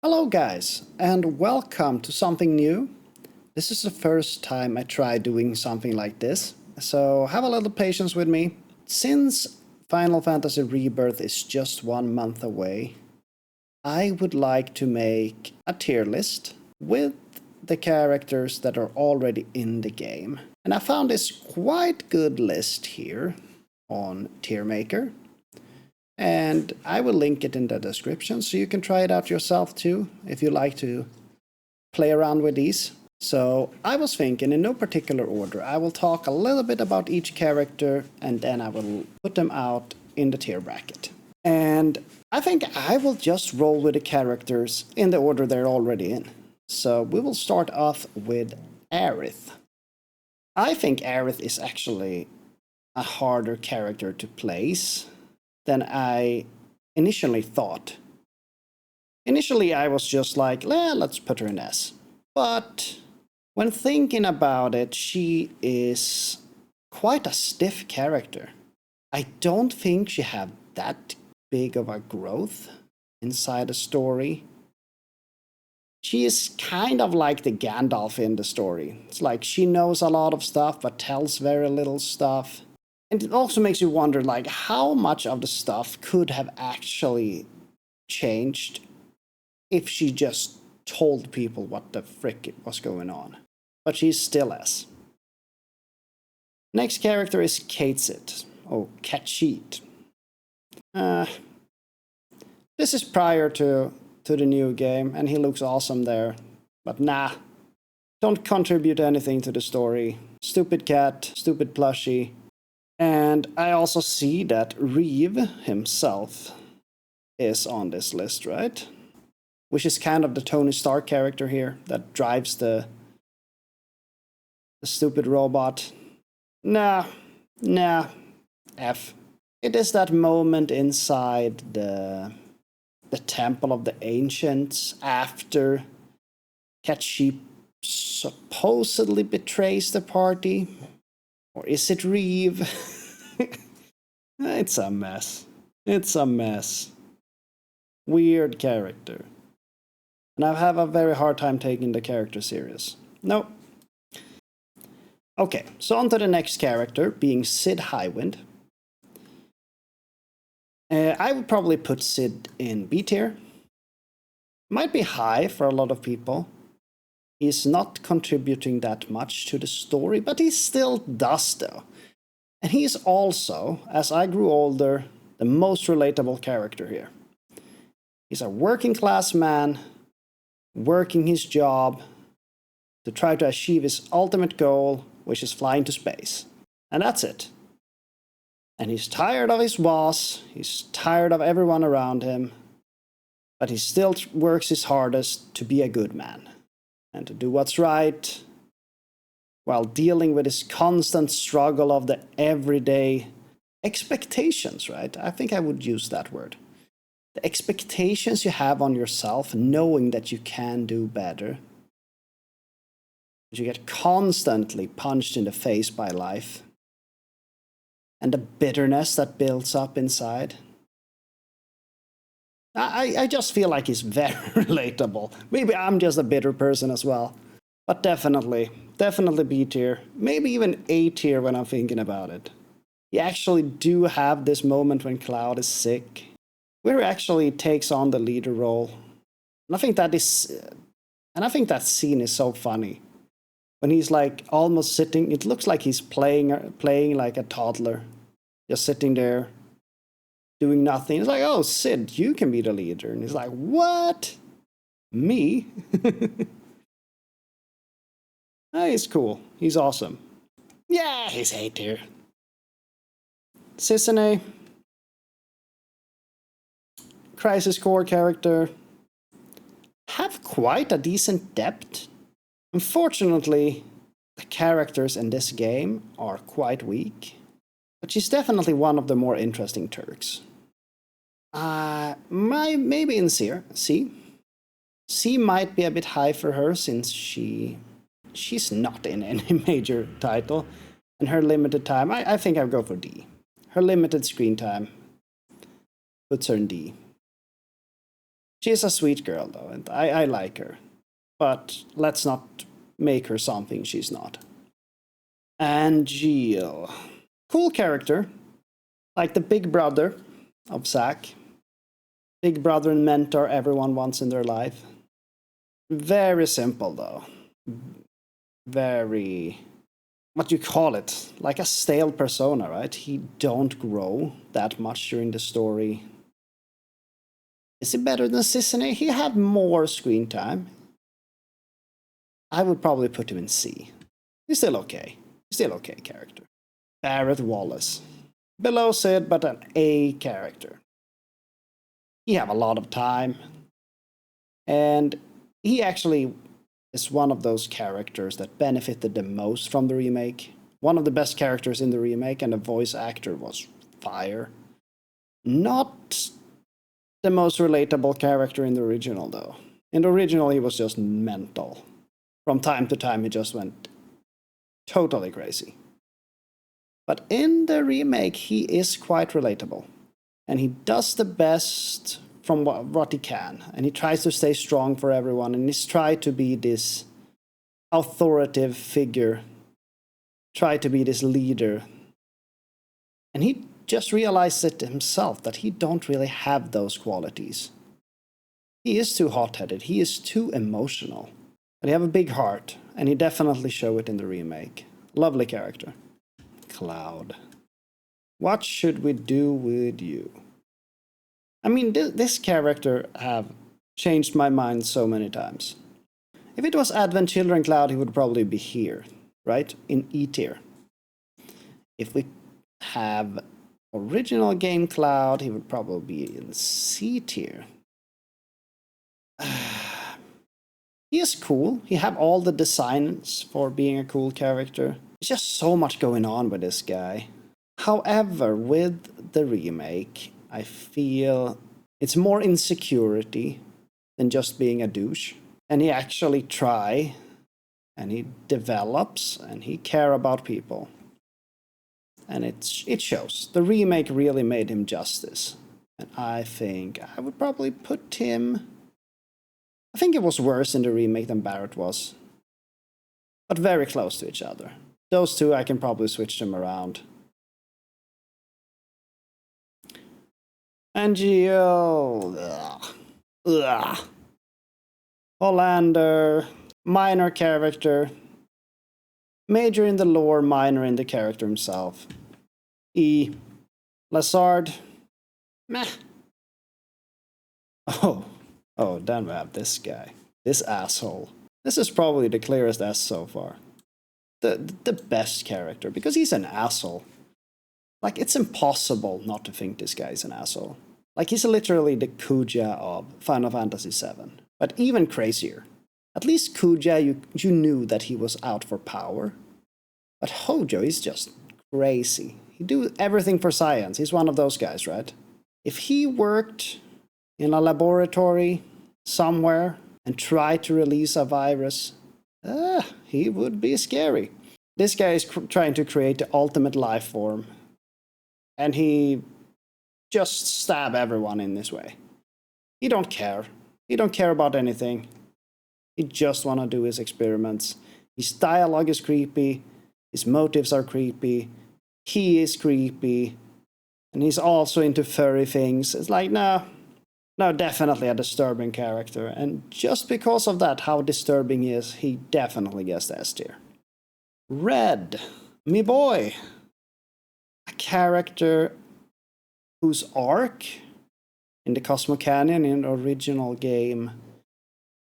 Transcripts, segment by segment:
Hello guys, and welcome to something new. This is the first time I try doing something like this, so have a little patience with me. Since Final Fantasy Rebirth is just 1 month away, I would like to make a tier list with the characters that are already in the game. And I found this quite good list here on Tier Maker. And I will link it in the description so you can try it out yourself too if you like to play around with these. So I was thinking, in no particular order, I will talk a little bit about each character and then I will put them out in the tier bracket. And I think I will just roll with the characters in the order they're already in. So we will start off with Aerith. I think Aerith is actually a harder character to place than I initially thought. Initially I was just like, let's put her in S. But when thinking about it, she is quite a stiff character. I don't think she had that big of a growth inside the story. She is kind of like the Gandalf in the story. It's like she knows a lot of stuff but tells very little stuff. And it also makes you wonder, like, how much of the stuff could have actually changed if she just told people what the frick was going on. But she's still S. Next character is Katsit, or Katshit. This is prior to the new game, and he looks awesome there. But nah, don't contribute anything to the story. Stupid cat, stupid plushie. And I also see that Reeve himself is on this list, right? Which is kind of the Tony Stark character here that drives the stupid robot. Nah, F. It is that moment inside the Temple of the Ancients after Katshit supposedly betrays the party. Or is it Reeve? It's a mess. It's a mess. Weird character. And I have a very hard time taking the character serious. No. Okay, so on to the next character, being Sid Highwind. I would probably put Sid in B tier. Might be high for a lot of people. He's not contributing that much to the story, but he still does though. And he's also, as I grew older, the most relatable character here. He's a working class man, working his job to try to achieve his ultimate goal, which is flying to space. And that's it. And he's tired of his boss, he's tired of everyone around him, but he still works his hardest to be a good man. And to do what's right, while dealing with this constant struggle of the everyday expectations, right? I think I would use that word. The expectations you have on yourself, knowing that you can do better. You get constantly punched in the face by life. And the bitterness that builds up inside. I just feel like he's very relatable. Maybe I'm just a bitter person as well. But definitely B tier. Maybe even A tier when I'm thinking about it. You actually do have this moment when Cloud is sick, where he actually takes on the leader role. And I think that scene is so funny. When he's like almost sitting, it looks like he's playing like a toddler. Just sitting there. Doing nothing. It's like, oh, Sid, you can be the leader. And he's like, what? Me? He's cool. He's awesome. Yeah, he's A tier. Sisane. Crisis Core character. Have quite a decent depth. Unfortunately, the characters in this game are quite weak. But she's definitely one of the more interesting Turks. Maybe in C. C might be a bit high for her since she's not in any major title. And her limited time, I think I'll go for D. Her limited screen time puts her in D. She's a sweet girl, though, and I like her. But let's not make her something she's not. Angel. Cool character. Like the big brother of Zack. Big brother and mentor everyone wants in their life. Very simple, though. Very... what do you call it? Like a stale persona, right? He don't grow that much during the story. Is he better than Sisane? He had more screen time. I would probably put him in C. He's still okay. Still okay character. Aerith Wallace. Below Sid, but an A character. He have a lot of time. And he actually is one of those characters that benefited the most from the remake. One of the best characters in the remake, and the voice actor was fire. Not the most relatable character in the original, though. In the original, he was just mental. From time to time, he just went totally crazy. But in the remake, he is quite relatable. And he does the best from what he can. And he tries to stay strong for everyone. And he's tried to be this authoritative figure. Try to be this leader. And he just realized it himself, that he don't really have those qualities. He is too hot-headed. He is too emotional. But he have a big heart. And he definitely show it in the remake. Lovely character. Cloud. What should we do with you? I mean, this character have changed my mind so many times. If it was Advent Children Cloud, he would probably be here, right? In E tier. If we have original game Cloud, he would probably be in C tier. He is cool. He have all the designs for being a cool character. There's just so much going on with this guy. However, with the remake, I feel it's more insecurity than just being a douche. And he actually try, and he develops, and he care about people. And it shows. The remake really made him justice. And I think I would probably put him... I think it was worse in the remake than Barrett was. But very close to each other. Those two, I can probably switch them around. And Geo... Ugh. Hollander, minor character. Major in the lore, minor in the character himself. E. Lazard. Meh. Oh, then we have this guy. This asshole. This is probably the clearest S so far. The best character, because he's an asshole. Like, it's impossible not to think this guy is an asshole. Like, he's literally the Kuja of Final Fantasy VII. But even crazier. At least Kuja, you knew that he was out for power. But Hojo is just crazy. He do everything for science. He's one of those guys, right? If he worked in a laboratory somewhere and tried to release a virus, he would be scary. This guy is trying to create the ultimate life form. And he just stab everyone in this way. He don't care. He don't care about anything. He just want to do his experiments. His dialogue is creepy. His motives are creepy. He is creepy. And he's also into furry things. It's like, no, definitely a disturbing character. And just because of that, how disturbing he is, he definitely gets the S tier. Red, me boy. A character whose arc in the Cosmo Canyon in the original game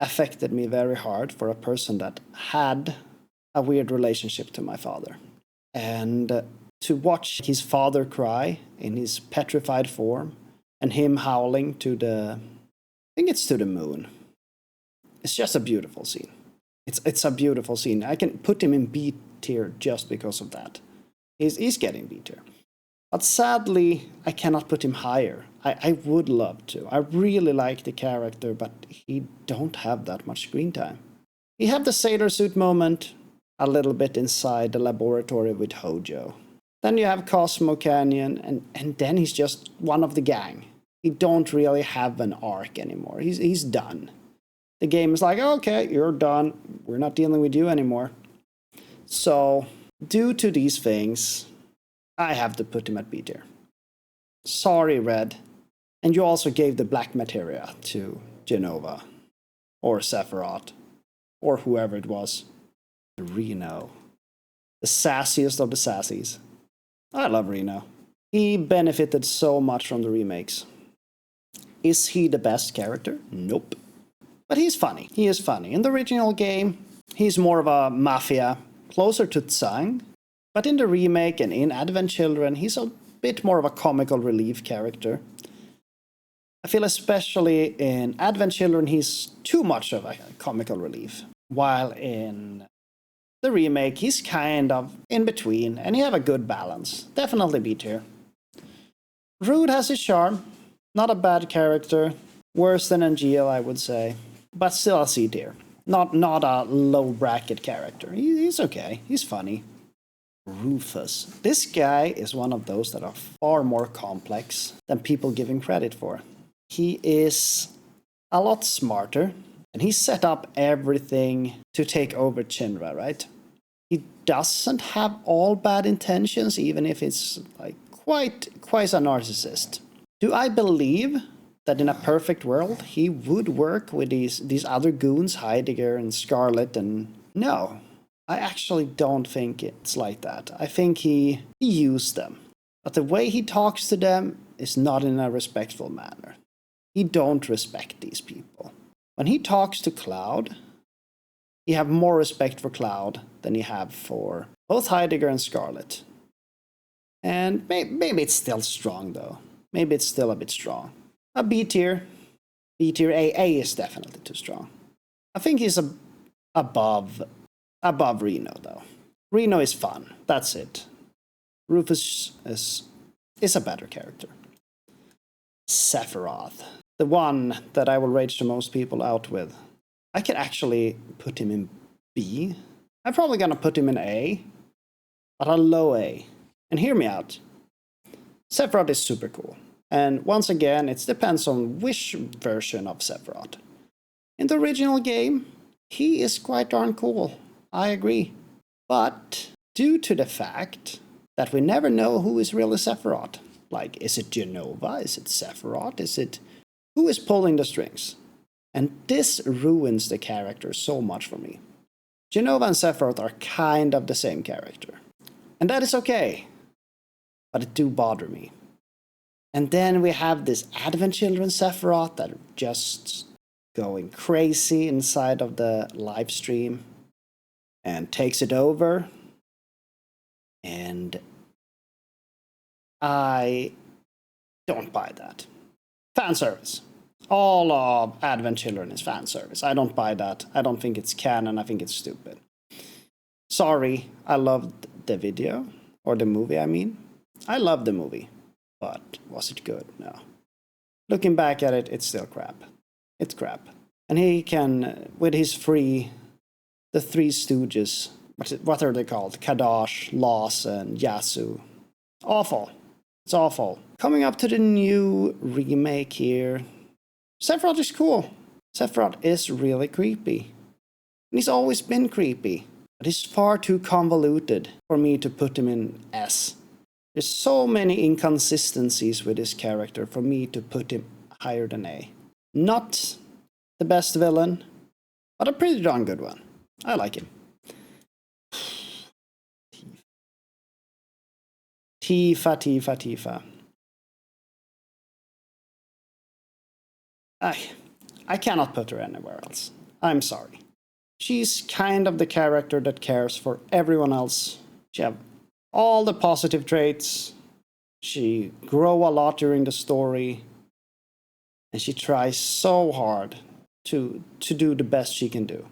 affected me very hard for a person that had a weird relationship to my father. And to watch his father cry in his petrified form and him howling to I think it's to the moon. It's just a beautiful scene. It's a beautiful scene. I can put him in B tier just because of that. He's getting B tier. But sadly, I cannot put him higher. I would love to. I really like the character, but he don't have that much screen time. He have the sailor suit moment a little bit inside the laboratory with Hojo. Then you have Cosmo Canyon, and then he's just one of the gang. he don't really have an arc anymore. He's done. The game is like, okay, you're done. We're not dealing with you anymore. So, due to these things, I have to put him at B tier. Sorry, Red. And you also gave the black materia to Jenova, or Sephiroth, or whoever it was. Reno. The sassiest of the sassies. I love Reno. He benefited so much from the remakes. Is he the best character? Nope. But he's funny. He is funny. In the original game, he's more of a mafia, closer to Tsang. But in the remake and in Advent Children, he's a bit more of a comical relief character. I feel especially in Advent Children, he's too much of a comical relief. While in the remake, he's kind of in between, and he have a good balance. Definitely B tier. Rude has his charm. Not a bad character. Worse than Angeal, I would say. But still a C tier. Not a low bracket character. He's okay. He's funny. Rufus. This guy is one of those that are far more complex than people give him credit for. He is a lot smarter, and he set up everything to take over Shinra, right? He doesn't have all bad intentions, even if it's like quite a narcissist. Do I believe that in a perfect world he would work with these other goons, Heidegger and Scarlet? And no, I actually don't think it's like that. I think he used them, but the way he talks to them is not in a respectful manner. He don't respect these people. When he talks to Cloud, you have more respect for Cloud than you have for both Heidegger and Scarlet. And maybe it's still strong, though. Maybe it's still a bit strong. A B tier. B tier A is definitely too strong. I think he's above Reno, though. Reno is fun. That's it. Rufus is a better character. Sephiroth. The one that I will rage the most people out with. I can actually put him in B. I'm probably gonna put him in A, but a low A. And hear me out. Sephiroth is super cool. And once again, it depends on which version of Sephiroth. In the original game, he is quite darn cool. I agree. But due to the fact that we never know who is really Sephiroth, like, is it Jenova? Is it Sephiroth? Who is pulling the strings? And this ruins the character so much for me. Jenova and Sephiroth are kind of the same character. And that is okay. But it do bother me. And then we have this Advent Children Sephiroth that are just going crazy inside of the live stream and takes it over. And I don't buy that. Fan service. All of Advent Children is fan service. I don't buy that. I don't think it's canon. I think it's stupid. Sorry, I loved the video. Or the movie, I mean. I loved the movie. But was it good? No. Looking back at it, it's still crap. It's crap. And he can, with his the Three Stooges, what are they called? Kadash, Loss, and Yasu. Awful. It's awful. Coming up to the new remake here. Sephiroth is cool. Sephiroth is really creepy. And he's always been creepy. But he's far too convoluted for me to put him in S. There's so many inconsistencies with this character for me to put him higher than A. Not the best villain, but a pretty darn good one. I like him. Tifa. I cannot put her anywhere else. I'm sorry. She's kind of the character that cares for everyone else. She have all the positive traits. She grow a lot during the story. And she tries so hard to do the best she can do.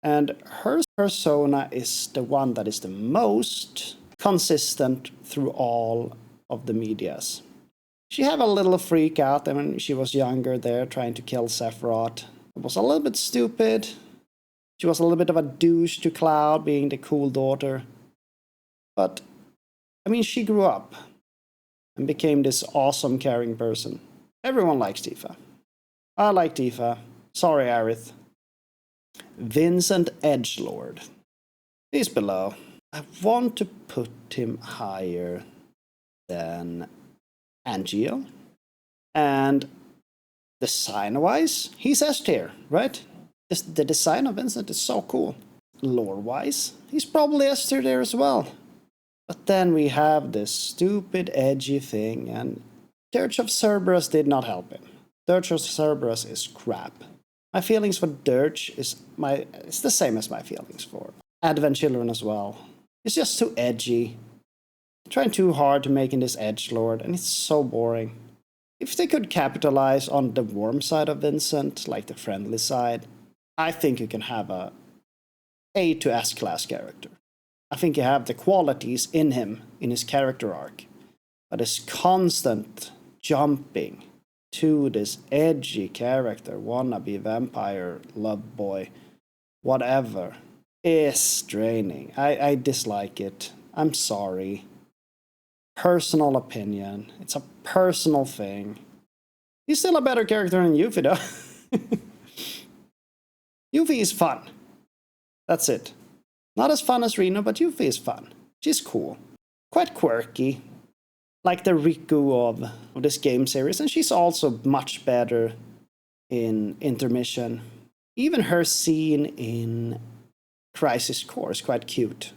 And her persona is the one that is the most consistent through all of the medias. She had a little freak out when she was younger there, trying to kill Sephiroth. It was a little bit stupid. She was a little bit of a douche to Cloud, being the cool daughter. But, I mean, she grew up and became this awesome, caring person. Everyone likes Tifa. I like Tifa. Sorry, Aerith. Vincent Edgelord. He's below. I want to put him higher than Angel. And design-wise, he's S tier, right? The design of Vincent is so cool. Lore-wise, he's probably S tier there as well. But then we have this stupid edgy thing, and Dirge of Cerberus did not help him. Dirge of Cerberus is crap. My feelings for Dirge it's the same as my feelings for Advent Children as well. It's just too edgy. Trying too hard to make this edgelord, and it's so boring. If they could capitalize on the warm side of Vincent, like the friendly side, I think you can have a A to S class character. I think you have the qualities in him, in his character arc. But his constant jumping to this edgy character, wannabe vampire, love boy, whatever, is draining. I dislike it. I'm sorry. Personal opinion. It's a personal thing. He's still a better character than Yuffie, though. Yuffie is fun. That's it. Not as fun as Reno, but Yuffie is fun. She's cool. Quite quirky. Like the Riku of this game series. And she's also much better in Intermission. Even her scene in Crisis Core is quite cute.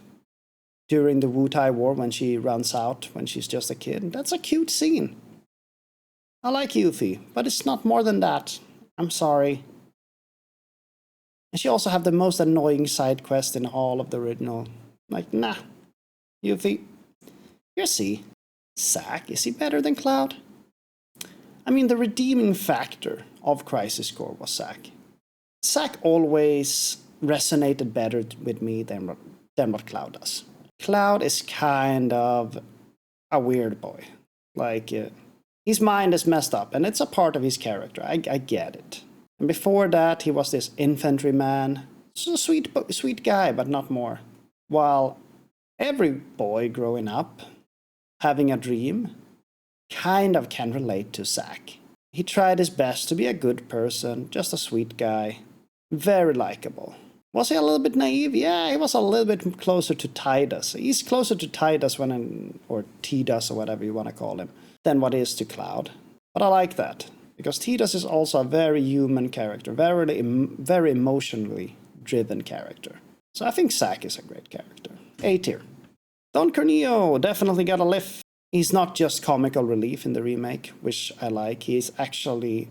During the Wutai War, when she runs out, when she's just a kid. That's a cute scene. I like Yuffie, but it's not more than that. I'm sorry. And she also have the most annoying side quest in all of the original. Like, nah. Yuffie, you're C. Zack, is he better than Cloud? I mean, the redeeming factor of Crisis Core was Zack. Zack always resonated better with me than what Cloud does. Cloud is kind of a weird boy. Like, his mind is messed up, and it's a part of his character. I get it. And before that, he was this infantryman. So a sweet guy, but not more. While every boy growing up, having a dream, kind of can relate to Zack. He tried his best to be a good person, just a sweet guy. Very likable. Was he a little bit naive? Yeah, he was a little bit closer to Tidus. He's closer to Tidus or Tidus, or whatever you want to call him, than what he is to Cloud. But I like that, because Tidus is also a very human character, very emotionally driven character. So I think Zack is a great character. A tier. Don Corneo definitely got a lift. He's not just comical relief in the remake, which I like. He's actually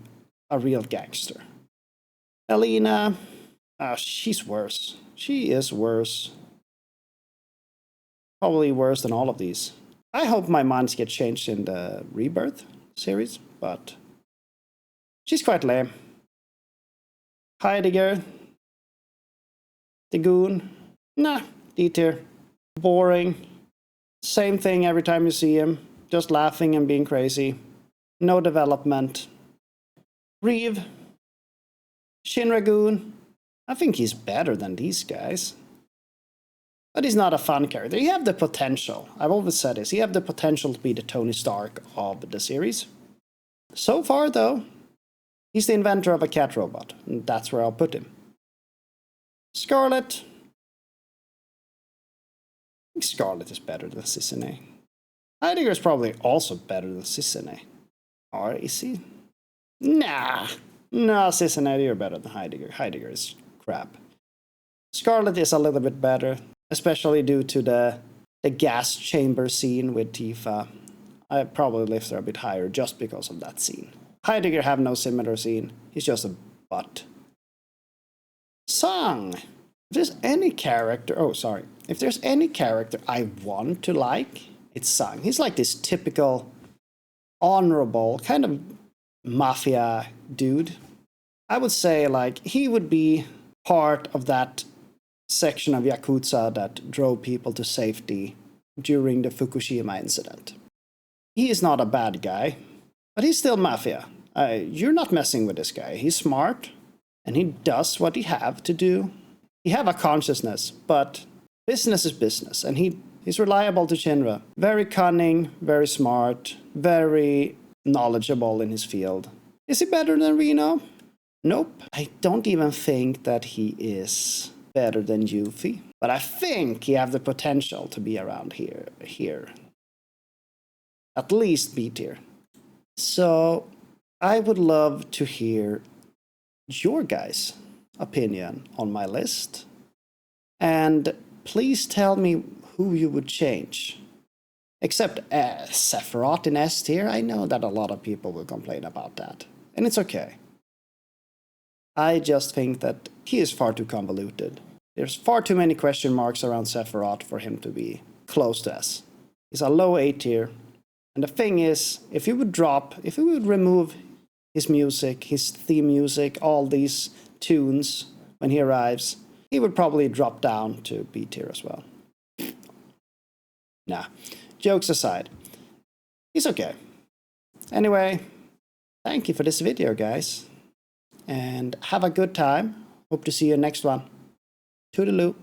a real gangster. Elena, she's worse. She is worse. Probably worse than all of these. I hope my minds get changed in the Rebirth series, but she's quite lame. Heidegger, the Goon, nah, D tier. Boring. Same thing every time you see him. Just laughing and being crazy. No development. Reeve. Shinragoon. I think he's better than these guys. But he's not a fun character. He have the potential. I've always said this. He have the potential to be the Tony Stark of the series. So far, though, he's the inventor of a cat robot. And that's where I'll put him. Scarlet. I think Scarlet is better than Cicene. Heidegger is probably also better than Cicene. Or is he? Nah. No, Cicene, you're better than Heidegger. Heidegger is crap. Scarlet is a little bit better, especially due to the gas chamber scene with Tifa. I probably lift her a bit higher just because of that scene. Heidegger have no similar scene. He's just a butt. Song. If there's any character... Oh, sorry. If there's any character I want to like, it's Sung. He's like this typical, honorable, kind of mafia dude. I would say, like, he would be part of that section of Yakuza that drove people to safety during the Fukushima incident. He is not a bad guy, but he's still mafia. You're not messing with this guy. He's smart, and he does what he have to do. He have a consciousness, but business is business, and he's reliable to Shinra. Very cunning, very smart, very knowledgeable in his field. Is he better than Reno? Nope. I don't even think that he is better than Yuffie. But I think he have the potential to be around here. At least B tier. So I would love to hear your guys' opinion on my list. And please tell me who you would change. Except Sephiroth in S tier. I know that a lot of people will complain about that. And it's okay. I just think that he is far too convoluted. There's far too many question marks around Sephiroth for him to be close to S. He's a low A tier. And the thing is, if he would remove his music, his theme music, all these tunes when he arrives, he would probably drop down to B tier as well. Nah, jokes aside, he's okay. Anyway, thank you for this video, guys. And have a good time. Hope to see you next one. Toodaloo.